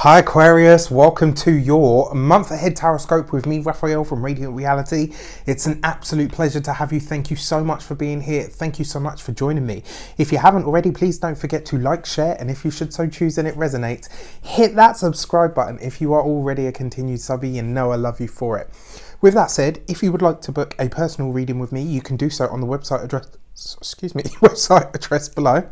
Hi Aquarius, welcome to your month ahead tarot with me, Raphael from Reydiant Reality. It's an absolute pleasure to have you. Thank you so much for being here. Thank you so much for joining me. If you haven't already, please don't forget to like, share, and if you should so choose and it resonates, hit that subscribe button. If you are already a continued subby, you know I love you for it. With that said, if you would like to book a personal reading with me, you can do so on the website address below.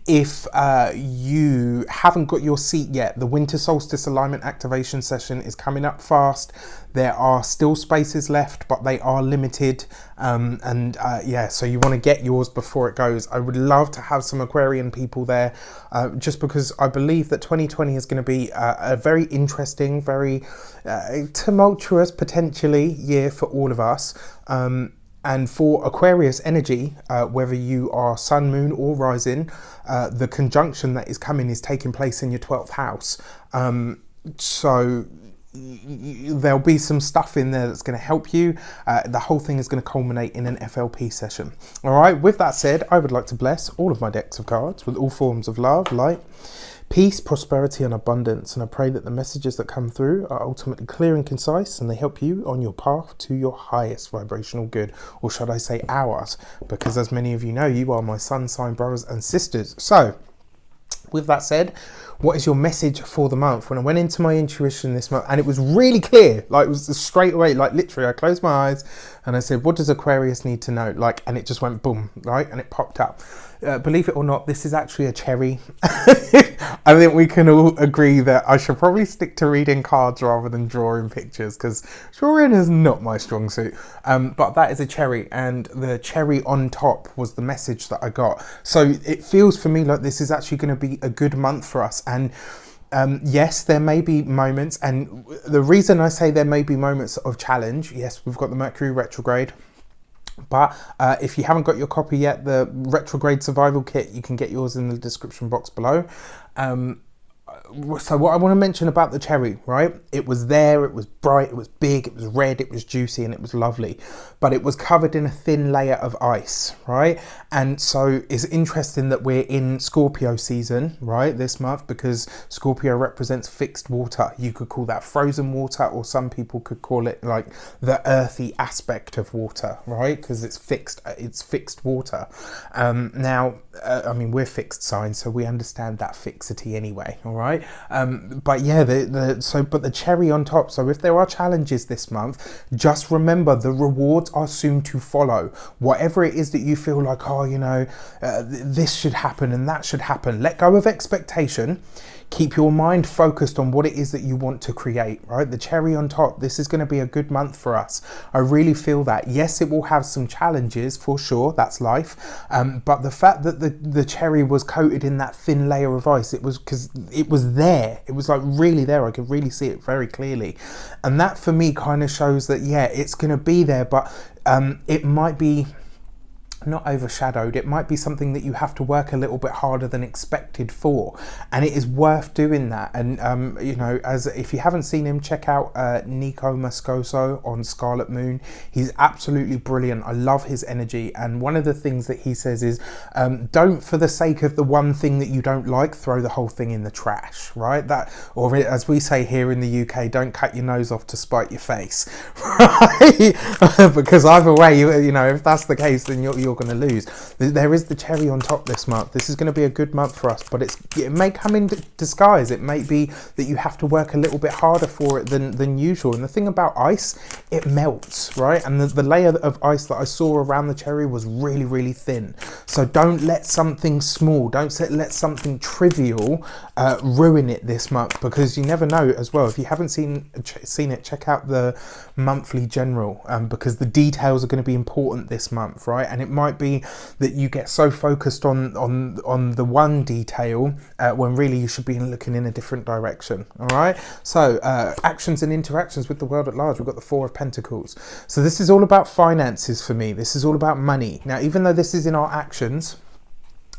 If you haven't got your seat yet, the winter solstice alignment activation session is coming up fast. There are still spaces left, but they are limited. Yeah, so you want to get yours before it goes. I would love to have some Aquarian people there, just because I believe that 2020 is going to be a very interesting, very tumultuous, potentially, year for all of us. And for Aquarius energy, whether you are sun, moon or rising, the conjunction that is coming is taking place in your 12th house. So there'll be some stuff in there that's going to help you. The whole thing is going to culminate in an FLP session. All right, with that said, I would like to bless all of my decks of cards with all forms of love, light, peace, prosperity and abundance, and I pray that the messages that come through are ultimately clear and concise and they help you on your path to your highest vibrational good, or should I say ours, because as many of you know, you are my sun sign brothers and sisters. So with that said, what is your message for the month? When I went into my intuition this month, and it was really clear, like it was straight away, like literally I closed my eyes and I said, what does Aquarius need to know? Like, and it just went boom, right? And it popped up. Believe it or not, this is actually a cherry. I think we can all agree that I should probably stick to reading cards rather than drawing pictures, because drawing is not my strong suit. But that is a cherry, and the cherry on top was the message that I got. So it feels for me like this is actually going to be a good month for us. And yes, there may be moments, and the reason I say there may be moments of challenge, yes, we've got the Mercury retrograde. But if you haven't got your copy yet, the retrograde survival kit, you can get yours in the description box below. So what I want to mention about the cherry, right? It was there, it was bright, it was big, it was red, it was juicy, and it was lovely. But it was covered in a thin layer of ice, right? And so it's interesting that we're in Scorpio season, right, this month, because Scorpio represents fixed water. You could call that frozen water, or some people could call it like the earthy aspect of water, right? Because it's fixed water. Now, I mean, we're fixed signs, so we understand that fixity anyway, all right? But yeah, but the cherry on top. So if there are challenges this month, just remember the rewards are soon to follow. Whatever it is that you feel like, oh, you know, this should happen and that should happen. Let go of expectation. Keep your mind focused on what it is that you want to create, right? The cherry on top. This is going to be a good month for us. I really feel that. Yes, it will have some challenges for sure. That's life. But the fact that the cherry was coated in that thin layer of ice, it was because it was there. It was like really there. I could really see it very clearly. And that for me kind of shows that, yeah, it's going to be there, but it might be not overshadowed. It might be something that you have to work a little bit harder than expected for, and it is worth doing that. And you know, as if you haven't seen him, check out Nico Moscoso on Scarlet Moon. He's absolutely brilliant. I love his energy, and one of the things that he says is don't, for the sake of the one thing that you don't like, throw the whole thing in the trash, right? That, or as we say here in the UK, don't cut your nose off to spite your face, right? Because either way, you know, if that's the case, then you're going to lose. There is the cherry on top this month. This is going to be a good month for us, but it may come in disguise. It may be that you have to work a little bit harder for it than usual. And the thing about ice, it melts, right? And the layer of ice that I saw around the cherry was really, really thin. So don't let something small, don't let something trivial ruin it this month, because you never know as well. If you haven't seen it, check out the monthly general, because the details are going to be important this month, right? And it might be that you get so focused on the one detail when really you should be looking in a different direction. All right, so actions and interactions with the world at large. We've got the Four of Pentacles. So this is all about finances for me. This is all about money. Now, even though this is in our actions,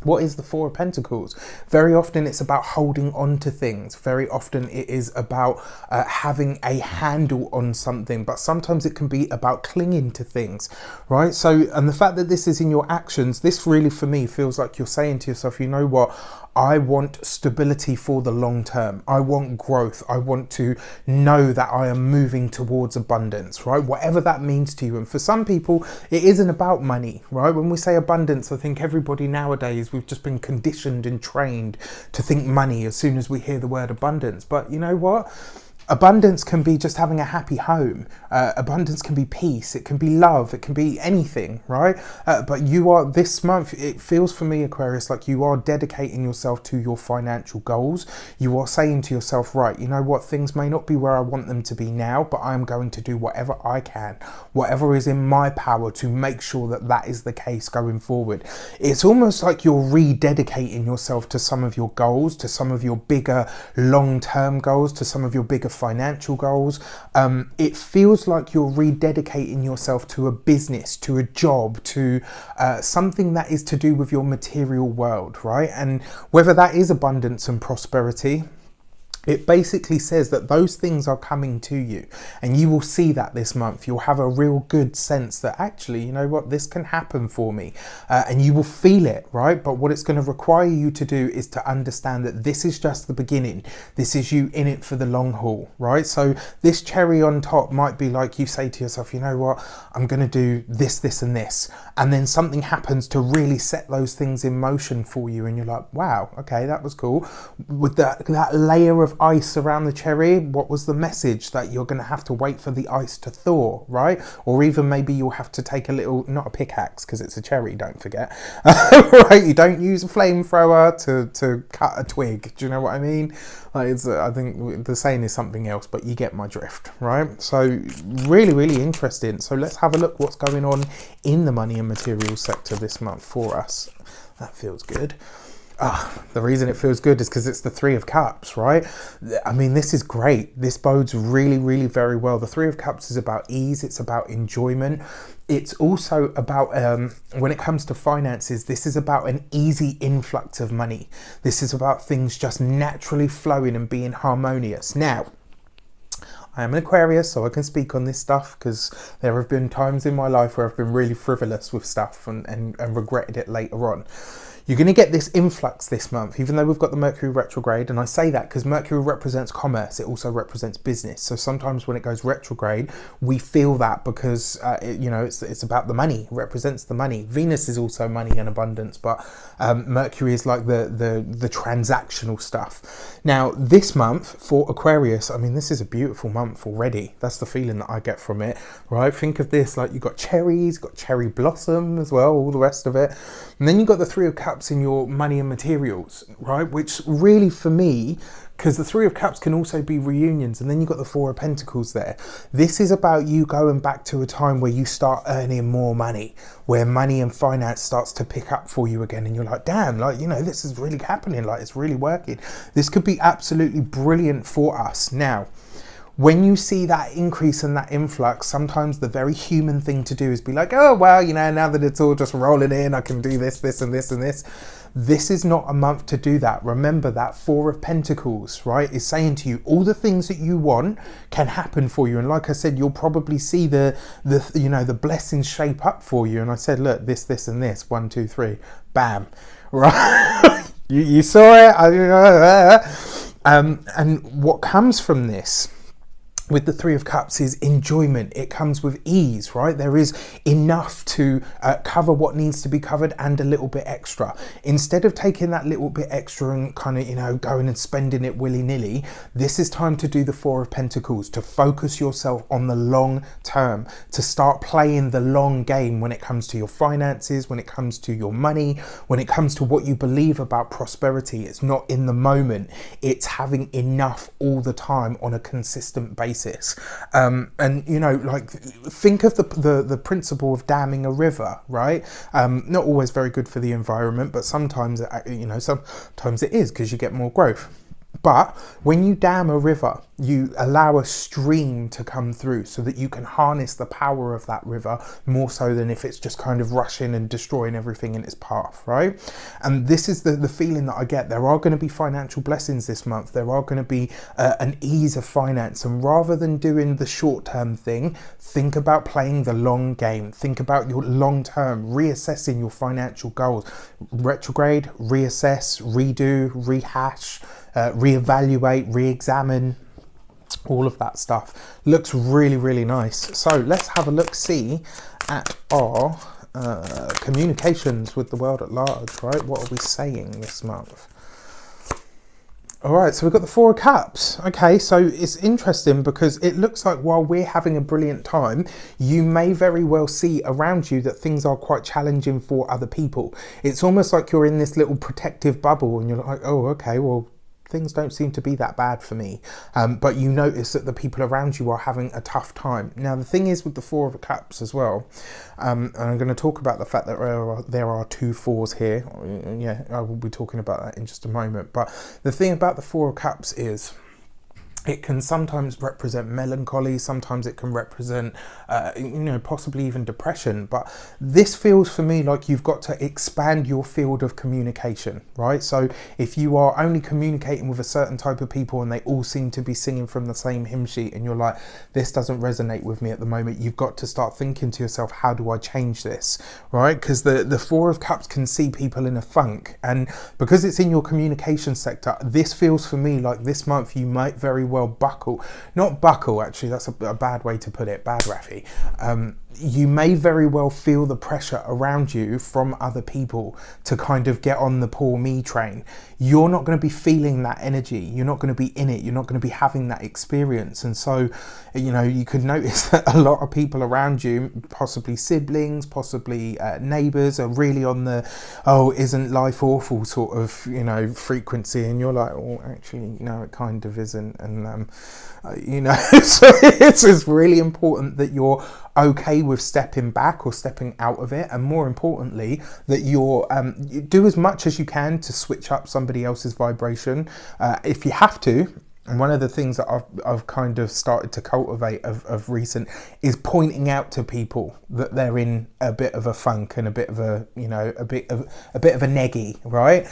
what is the Four of Pentacles? Very often it's about holding on to things. Very often it is about having a handle on something, but sometimes it can be about clinging to things, right? So, and the fact that this is in your actions, this really for me feels like you're saying to yourself, you know what, I want stability for the long term. I want growth. I want to know that I am moving towards abundance, right? Whatever that means to you. And for some people, it isn't about money, right? When we say abundance, I think everybody nowadays, we've just been conditioned and trained to think money as soon as we hear the word abundance. But you know what? Abundance can be just having a happy home. Abundance can be peace. It can be love. It can be anything, right? But you are, this month, it feels for me, Aquarius, like you are dedicating yourself to your financial goals. You are saying to yourself, right, you know what, things may not be where I want them to be now, but I'm going to do whatever I can, whatever is in my power to make sure that that is the case going forward. It's almost like you're rededicating yourself to some of your goals, to some of your bigger long-term goals, to some of your bigger financial goals. It feels like you're rededicating yourself to a business, to a job, to something that is to do with your material world, right? And whether that is abundance and prosperity, it basically says that those things are coming to you, and you will see that this month. You'll have a real good sense that actually, you know what, this can happen for me, and you will feel it, right? But what it's going to require you to do is to understand that this is just the beginning. This is you in it for the long haul, right? So this cherry on top might be like you say to yourself, you know what, I'm going to do this, this, and this, and then something happens to really set those things in motion for you, and you're like, wow, okay, that was cool. With that layer of ice around the cherry, what was the message? That you're going to have to wait for the ice to thaw, right? Or even maybe you'll have to take a little, not a pickaxe because it's a cherry, don't forget, right? You don't use a flamethrower to cut a twig. Do you know what I mean? Like I think the saying is something else, but you get my drift, right? So really, really interesting. So let's have a look what's going on in the money and materials sector this month for us. That feels good. The reason it feels good is because it's the Three of Cups, right? I mean, this is great. This bodes really, really very well. The Three of Cups is about ease. It's about enjoyment. It's also about, when it comes to finances, this is about an easy influx of money. This is about things just naturally flowing and being harmonious. Now, I am an Aquarius, so I can speak on this stuff because there have been times in my life where I've been really frivolous with stuff and regretted it later on. You're going to get this influx this month, even though we've got the Mercury retrograde. And I say that because Mercury represents commerce. It also represents business. So sometimes when it goes retrograde, we feel that because, it's about the money. It represents the money. Venus is also money and abundance, but Mercury is like the transactional stuff. Now, this month for Aquarius, I mean, this is a beautiful month already. That's the feeling that I get from it, right? Think of this, like you've got cherries, got cherry blossom as well, all the rest of it. And then you've got the Three of Cups in your money and materials, right? Which really for me, because the Three of Cups can also be reunions, and then you've got the Four of Pentacles there. This is about you going back to a time where you start earning more money, where money and finance starts to pick up for you again, and you're like, damn, like, you know, this is really happening, like it's really working. This could be absolutely brilliant for us. Now, when you see that increase and that influx, sometimes the very human thing to do is be like, oh, well, you know, now that it's all just rolling in, I can do this, this, and this, and this. This is not a month to do that. Remember that Four of Pentacles, right, is saying to you, all the things that you want can happen for you. And like I said, you'll probably see the blessings shape up for you. And I said, look, this, this, and this, 1, 2, 3, bam, right? you saw it. And what comes from this with the Three of Cups is enjoyment. It comes with ease, right? There is enough to cover what needs to be covered and a little bit extra. Instead of taking that little bit extra and kind of, going and spending it willy-nilly, this is time to do the Four of Pentacles, to focus yourself on the long term, to start playing the long game when it comes to your finances, when it comes to your money, when it comes to what you believe about prosperity. It's not in the moment. It's having enough all the time on a consistent basis. Think of the principle of damming a river, right? Not always very good for the environment, but sometimes it is because you get more growth. But when you dam a river, you allow a stream to come through so that you can harness the power of that river more so than if it's just kind of rushing and destroying everything in its path, right? And this is the feeling that I get. There are going to be financial blessings this month. There are going to be an ease of finance. And rather than doing the short-term thing, think about playing the long game. Think about your long-term, reassessing your financial goals. Retrograde, reassess, redo, rehash, reevaluate, re-examine, all of that stuff. Looks really, really nice. So let's have a look, see at our communications with the world at large, right? What are we saying this month? All right, so we've got the Four of Cups. Okay, so it's interesting because it looks like while we're having a brilliant time, you may very well see around you that things are quite challenging for other people. It's almost like you're in this little protective bubble and you're like, oh, okay, well, things don't seem to be that bad for me. But you notice that the people around you are having a tough time. Now, the thing is with the Four of Cups as well, and I'm going to talk about the fact that there are two fours here. Yeah, I will be talking about that in just a moment. But the thing about the Four of Cups is it can sometimes represent melancholy, sometimes it can represent, possibly even depression. But this feels for me like you've got to expand your field of communication, right? So if you are only communicating with a certain type of people and they all seem to be singing from the same hymn sheet and you're like, this doesn't resonate with me at the moment, you've got to start thinking to yourself, how do I change this, right? Because the Four of Cups can see people in a funk. And because it's in your communication sector, this feels for me like this month you might very well not buckle, actually, that's a bad way to put it, bad Rafi. You may very well feel the pressure around you from other people to kind of get on the poor me train. You're not going to be feeling that energy. You're not going to be in it. You're not going to be having that experience. And so, you could notice that a lot of people around you, possibly siblings, possibly neighbours, are really on the, oh, isn't life awful sort of, frequency. And you're like, oh, actually, no, it kind of isn't. And, so it's really important that you're okay with stepping back or stepping out of it, and more importantly that you do as much as you can to switch up somebody else's vibration if you have to. And one of the things that I've kind of started to cultivate of recent is pointing out to people that they're in a bit of a funk and a bit of a bit of a neggy, right?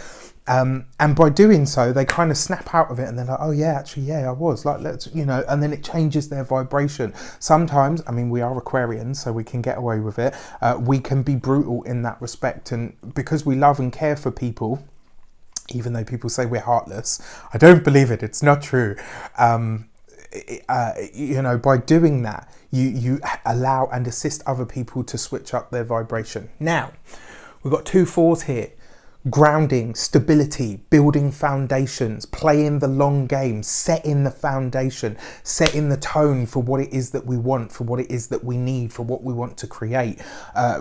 And by doing so, they kind of snap out of it and they're like, oh yeah, actually, yeah, I was like, let's, and then it changes their vibration. Sometimes, I mean, we are Aquarians, so we can get away with it. We can be brutal in that respect. And because we love and care for people, even though people say we're heartless, I don't believe it. It's not true. By doing that, you allow and assist other people to switch up their vibration. Now, we've got two fours here. Grounding, stability, building foundations, playing the long game, setting the foundation, setting the tone for what it is that we want, for what it is that we need, for what we want to create.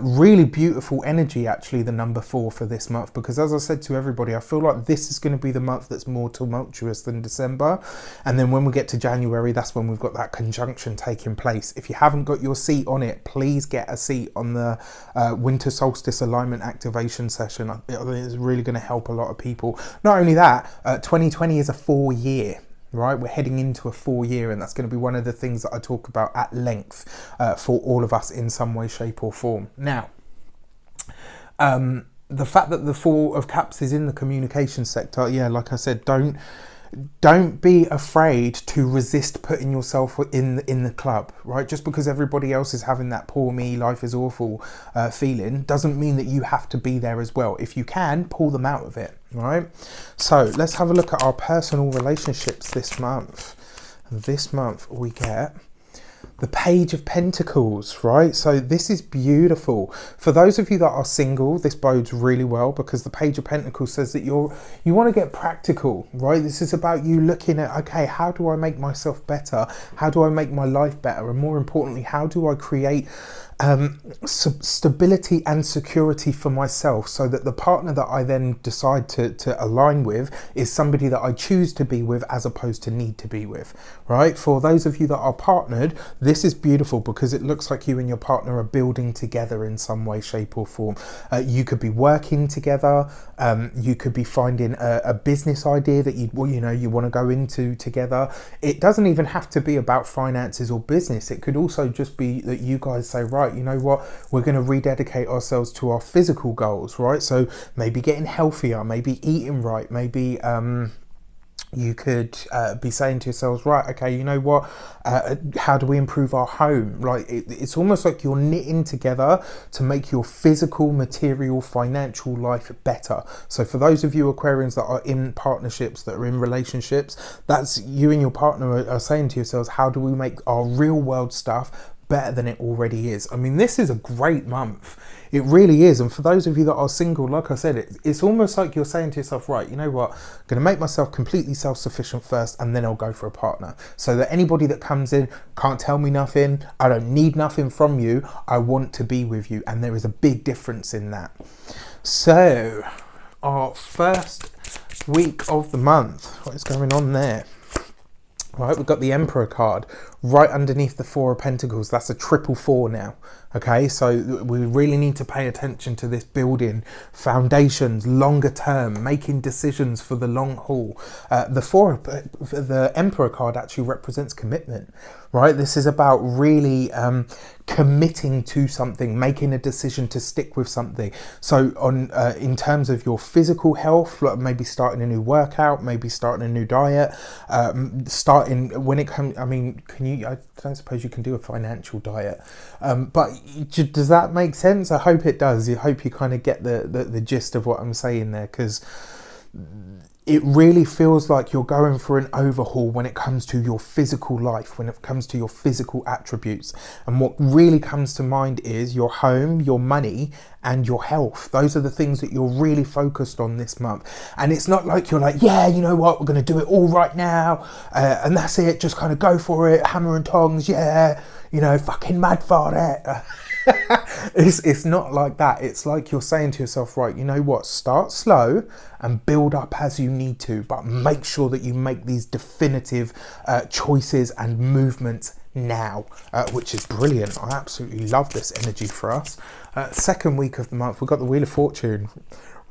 Really beautiful energy, actually, the number 4 for this month, because as I said to everybody, I feel like this is going to be the month that's more tumultuous than December. And then when we get to January, that's when we've got that conjunction taking place. If you haven't got your seat on it, please get a seat on the winter solstice alignment activation session. I think it's really going to help a lot of people. Not only that, 2020 is a 4-year, right? We're heading into a 4-year, and that's going to be one of the things that I talk about at length for all of us in some way, shape or form. Now, the fact that the Four of Cups is in the communication sector, yeah, like I said, don't be afraid to resist putting yourself in the club, right? Just because everybody else is having that poor me, life is awful feeling doesn't mean that you have to be there as well. If you can, pull them out of it, right? So let's have a look at our personal relationships this month. This month we get the Page of Pentacles, right? So this is beautiful. For those of you that are single, this bodes really well, because the Page of Pentacles says that you want to get practical, right? This is about you looking at, okay, how do I make myself better? How do I make my life better? And more importantly, how do I create stability and security for myself, so that the partner that I then decide to align with is somebody that I choose to be with as opposed to need to be with, right? For those of you that are partnered, this is beautiful because it looks like you and your partner are building together in some way, shape or form. You could be working together, you could be finding a business idea that you want to go into together. It doesn't even have to be about finances or business. It could also just be that you guys say, right, you know what, we're going to rededicate ourselves to our physical goals, right? So maybe getting healthier, maybe eating right, maybe you could be saying to yourselves, right, okay, you know what, how do we improve our home? Like it's almost like you're knitting together to make your physical, material, financial life better. So for those of you Aquarians that are in partnerships, that are in relationships, that's you and your partner are saying to yourselves, how do we make our real world stuff better than it already is? I mean, this is a great month. It really is. And for those of you that are single, like I said, it's almost like you're saying to yourself, right, you know what, I'm going to make myself completely self-sufficient first, and then I'll go for a partner. So that anybody that comes in can't tell me nothing. I don't need nothing from you. I want to be with you. And there is a big difference in that. So our first week of the month, what is going on there? Right, we've got the Emperor card right underneath the Four of Pentacles. That's a 444 now. Okay, so we really need to pay attention to this building foundations, longer term, making decisions for the long haul. The Emperor card actually represents commitment, right? This is about really committing to something, making a decision to stick with something. So in terms of your physical health, like maybe starting a new workout, maybe starting a new diet, when it comes, I mean, I don't suppose you can do a financial diet, but does that make sense? I hope it does. I hope you kind of get the gist of what I'm saying there, because it really feels like you're going for an overhaul when it comes to your physical life, when it comes to your physical attributes. And what really comes to mind is your home, your money, and your health. Those are the things that you're really focused on this month. And it's not like you're like, yeah, you know what, we're going to do it all right now, and that's it, just kind of go for it, hammer and tongs, yeah, fucking mad for it. It's not like that. It's like you're saying to yourself, right, you know what, start slow and build up as you need to, but make sure that you make these definitive choices and movements now, which is brilliant. I absolutely love this energy for us. Second week of the month, we've got the Wheel of Fortune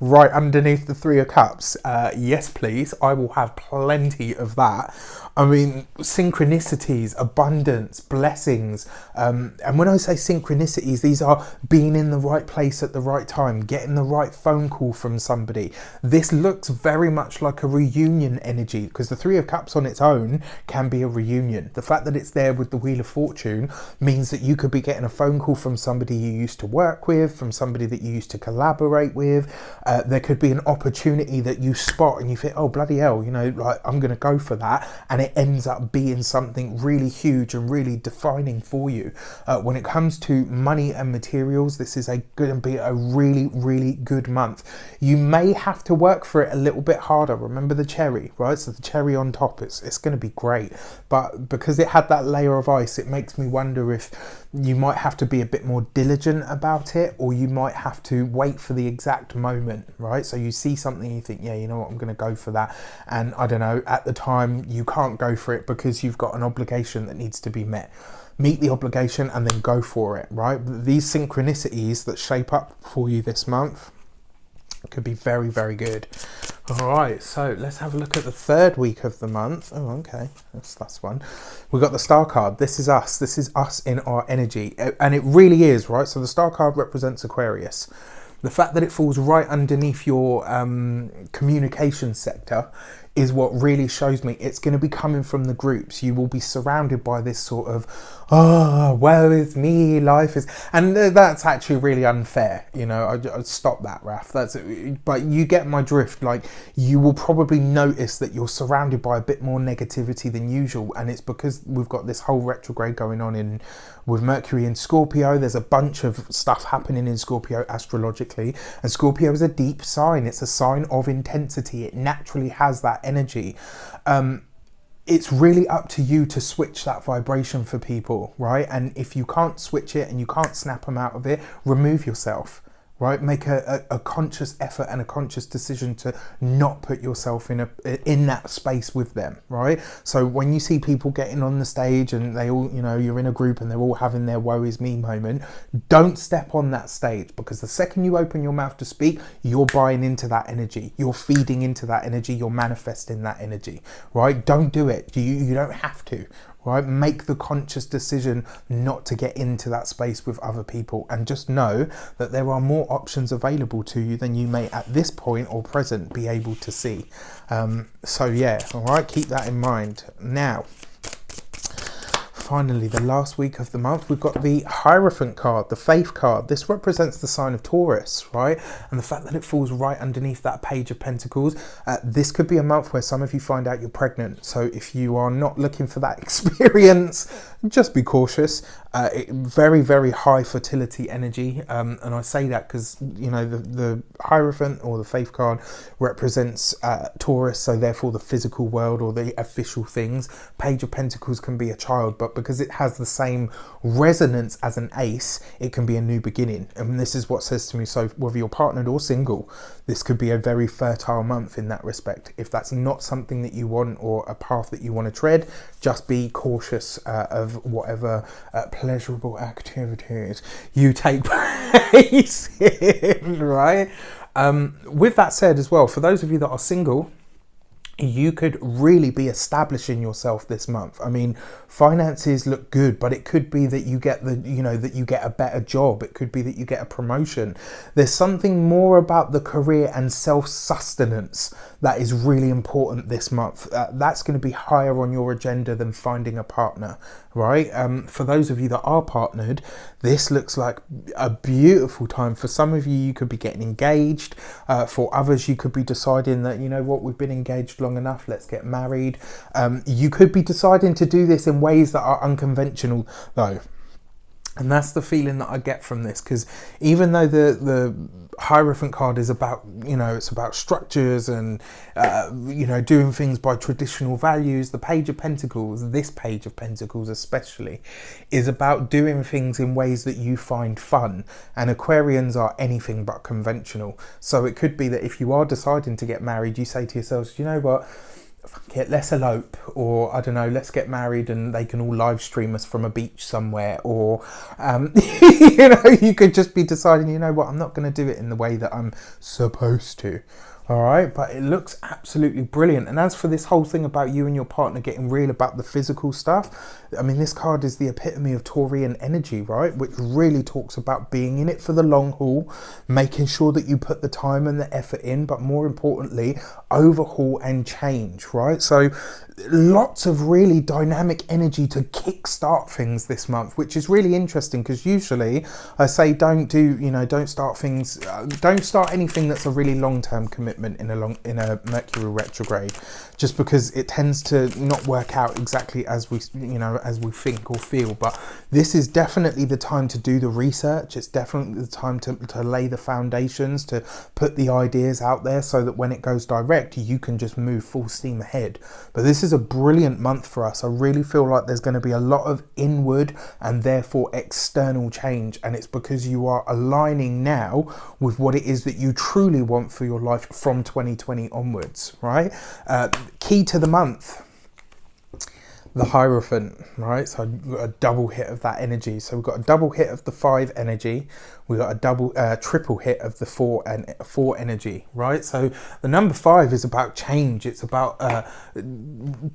right underneath the Three of Cups. Yes, please. I will have plenty of that. I mean, synchronicities, abundance, blessings. And when I say synchronicities, these are being in the right place at the right time, getting the right phone call from somebody. This looks very much like a reunion energy, because the Three of Cups on its own can be a reunion. The fact that it's there with the Wheel of Fortune means that you could be getting a phone call from somebody you used to work with, from somebody that you used to collaborate with. There could be an opportunity that you spot and you think, oh, bloody hell, like I'm going to go for that. And it ends up being something really huge and really defining for you. When it comes to money and materials, this is going to be a really, really good month. You may have to work for it a little bit harder. Remember the cherry, right? So the cherry on top, it's going to be great. But because it had that layer of ice, it makes me wonder if you might have to be a bit more diligent about it, or you might have to wait for the exact moment, right? So you see something, you think, yeah, you know what, I'm going to go for that. And I don't know, at the time you can't go for it because you've got an obligation that needs to be met. Meet the obligation and then go for it, right? These synchronicities that shape up for you this month could be very, very good. All right, so let's have a look at the third week of the month. Oh, okay, that's one. We've got the Star card. This is us. This is us in our energy. And it really is, right? So the Star card represents Aquarius. The fact that it falls right underneath your communication sector is what really shows me it's going to be coming from the groups. You will be surrounded by this sort of, oh, woe is me, life is, and that's actually really unfair. I'd stop that, Raf. But you get my drift. Like, you will probably notice that you're surrounded by a bit more negativity than usual, and it's because we've got this whole retrograde going on with Mercury in Scorpio. There's a bunch of stuff happening in Scorpio astrologically, and Scorpio is a deep sign. It's a sign of intensity. It naturally has that energy. it's really up to you to switch that vibration for people, right? And if you can't switch it and you can't snap them out of it, remove yourself, right? Make a conscious effort and a conscious decision to not put yourself in that space with them, right? So when you see people getting on the stage and they all, you know, you're in a group and they're all having their woe is me moment, don't step on that stage, because the second you open your mouth to speak, you're buying into that energy, you're feeding into that energy, you're manifesting that energy, right? Don't do it. You don't have to. Right, make the conscious decision not to get into that space with other people, and just know that there are more options available to you than you may at this point or present be able to see. So yeah, all right, keep that in mind. Now, finally, the last week of the month, we've got the Hierophant card, the Faith card. This represents the sign of Taurus, right? And the fact that it falls right underneath that Page of Pentacles, this could be a month where some of you find out you're pregnant. So if you are not looking for that experience, just be cautious. Very, very high fertility energy. And I say that because, you know, the Hierophant or the Faith card represents Taurus, so therefore the physical world or the official things. Page of Pentacles can be a child, but because it has the same resonance as an ace, it can be a new beginning. And this is what says to me, so whether you're partnered or single, this could be a very fertile month in that respect. If that's not something that you want or a path that you want to tread, just be cautious of whatever pleasurable activities you take place in, right? With that said as well, for those of you that are single, you could really be establishing yourself this month. I mean, finances look good, but it could be that you get that you get a better job. It could be that you get a promotion. There's something more about the career and self-sustenance that is really important this month. That's going to be higher on your agenda than finding a partner, right? For those of you that are partnered, this looks like a beautiful time. For some of you, you could be getting engaged. For others, you could be deciding that, you know what, we've been engaged long enough, let's get married. You could be deciding to do this in ways that are unconventional though. And that's the feeling that I get from this, because even though the Hierophant card is about, you know, it's about structures and, you know, doing things by traditional values, the Page of Pentacles, this Page of Pentacles especially, is about doing things in ways that you find fun. And Aquarians are anything but conventional. So it could be that if you are deciding to get married, you say to yourselves, you know what, fuck it, let's elope, or I don't know, let's get married and they can all live stream us from a beach somewhere, or you know, you could just be deciding, you know what, I'm not going to do it in the way that I'm supposed to. All right, but it looks absolutely brilliant. And as for this whole thing about you and your partner getting real about the physical stuff, I mean, this card is the epitome of Taurian energy, right? Which really talks about being in it for the long haul, making sure that you put the time and the effort in, but more importantly, overhaul and change, right? So lots of really dynamic energy to kickstart things this month, which is really interesting, because usually I say don't start anything that's a really long-term commitment in a Mercury retrograde, just because it tends to not work out exactly as we think or feel. But this is definitely the time to do the research. It's definitely the time to lay the foundations, to put the ideas out there, so that when it goes direct, you can just move full steam ahead. But this is a brilliant month for us. I really feel like there's going to be a lot of inward and therefore external change, and it's because you are aligning now with what it is that you truly want for your life from 2020 onwards, right? Key to the month, the Hierophant, right? So we've got a double hit of that energy. So we've got a double hit of the 5 energy. We've got a triple hit of the 4 energy, right? So the number 5 is about change. It's about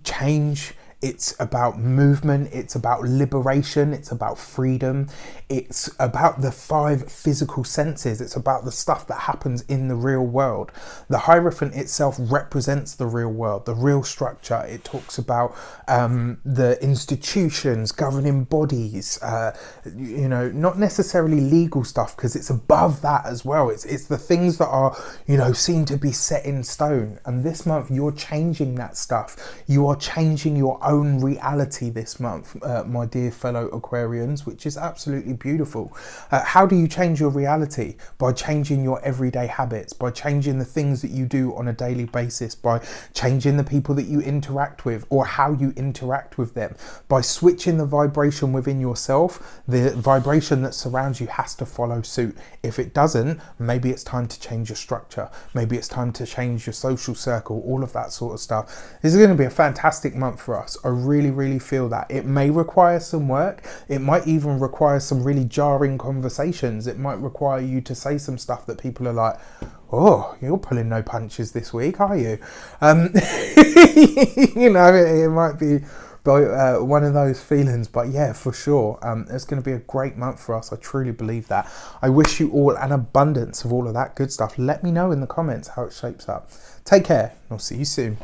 change. It's about movement. It's about liberation. It's about freedom. It's about the 5 physical senses. It's about the stuff that happens in the real world. The Hierophant itself represents the real world, the real structure. It talks about the institutions, governing bodies, not necessarily legal stuff, because it's above that as well. It's the things that are, seem to be set in stone. And this month, you're changing that stuff. You are changing your own reality this month, my dear fellow Aquarians, which is absolutely beautiful. How do you change your reality? By changing your everyday habits, by changing the things that you do on a daily basis, by changing the people that you interact with or how you interact with them, by switching the vibration within yourself. The vibration that surrounds you has to follow suit. If it doesn't, maybe it's time to change your structure. Maybe it's time to change your social circle, all of that sort of stuff. This is going to be a fantastic month for us. I really, really feel that. It may require some work. It might even require some really jarring conversations. It might require you to say some stuff that people are like, oh, you're pulling no punches this week, are you? You know, it might be one of those feelings, but yeah, for sure, it's going to be a great month for us. I truly believe that. I wish you all an abundance of all of that good stuff. Let me know in the comments how it shapes up. Take care, and I'll see you soon.